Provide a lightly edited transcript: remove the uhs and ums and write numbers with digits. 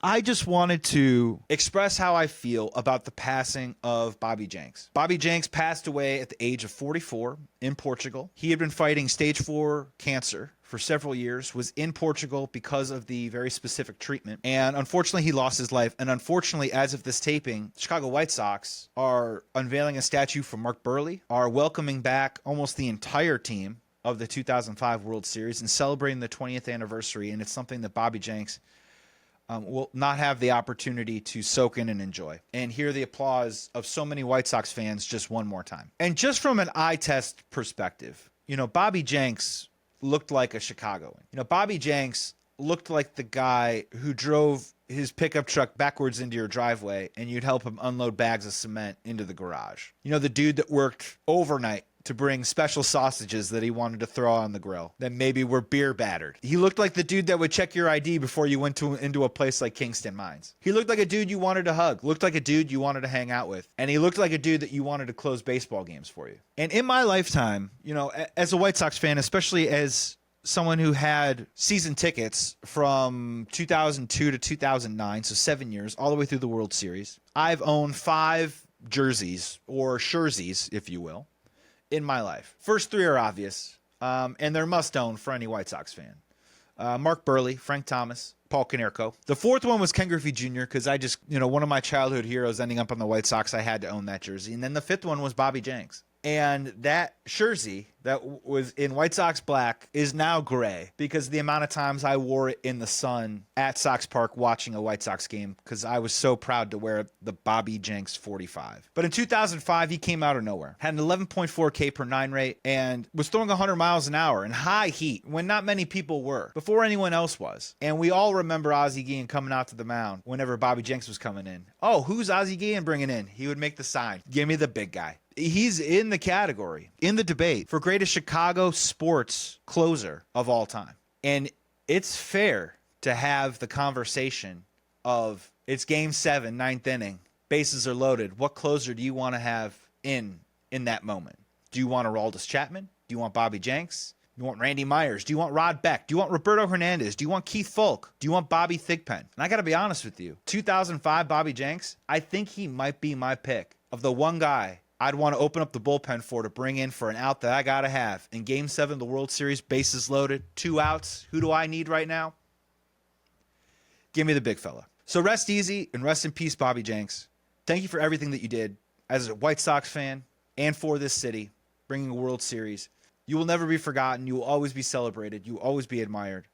I just wanted to express how I feel about the passing of Bobby Jenks. Bobby Jenks passed away at the age of 44 in Portugal. He had been fighting stage 4 cancer for several years, was in Portugal because of the very specific treatment, and unfortunately he lost his life. And unfortunately, as of this taping, Chicago White Sox are unveiling a statue for Mark Burley, are welcoming back almost the entire team of the 2005 World Series and celebrating the 20th anniversary, and it's something that Bobby Jenks will not have the opportunity to soak in and enjoy and hear the applause of so many White Sox fans just one more time. And just from an eye test perspective, Bobby Jenks looked like a Chicagoan. Bobby Jenks looked like the guy who drove his pickup truck backwards into your driveway and you'd help him unload bags of cement into the garage. The dude that worked overnight to bring special sausages that he wanted to throw on the grill that maybe were beer battered. He looked like the dude that would check your ID before you went into a place like Kingston Mines. He looked like a dude you wanted to hug, looked like a dude you wanted to hang out with, and he looked like a dude that you wanted to close baseball games for you. And in my lifetime, as a White Sox fan, especially as someone who had season tickets from 2002 to 2009, so 7 years, all the way through the World Series, I've owned 5 jerseys, or shirzies, if you will, in my life. First 3 are obvious, and they're must-own for any White Sox fan. Mark Burley, Frank Thomas, Paul Konerko. The 4th one was Ken Griffey Jr. because I just, one of my childhood heroes ending up on the White Sox, I had to own that jersey. And then the 5th one was Bobby Jenks. And that jersey that was in White Sox black is now gray because the amount of times I wore it in the sun at Sox Park watching a White Sox game because I was so proud to wear the Bobby Jenks 45. But in 2005, he came out of nowhere, had an 11.4 K per 9 rate, and was throwing 100 miles an hour in high heat when not many people were, before anyone else was. And we all remember Ozzie Guillen coming out to the mound whenever Bobby Jenks was coming in. Oh, who's Ozzie Guillen bringing in? He would make the sign, give me the big guy. He's in the category, in the debate for greatest Chicago sports closer of all time. And it's fair to have the conversation of it's game 7, 9th inning, bases are loaded. What closer do you want to have in that moment? Do you want Aroldis Chapman? Do you want Bobby Jenks? Do you want Randy Myers? Do you want Rod Beck? Do you want Roberto Hernandez? Do you want Keith Folk? Do you want Bobby Thigpen? And I got to be honest with you, 2005 Bobby Jenks, I think he might be my pick of the one guy I'd want to open up the bullpen for to bring in for an out that I got to have. In Game 7 of the World Series, bases loaded, 2 outs. Who do I need right now? Give me the big fella. So rest easy and rest in peace, Bobby Jenks. Thank you for everything that you did as a White Sox fan and for this city, bringing a World Series. You will never be forgotten. You will always be celebrated. You will always be admired.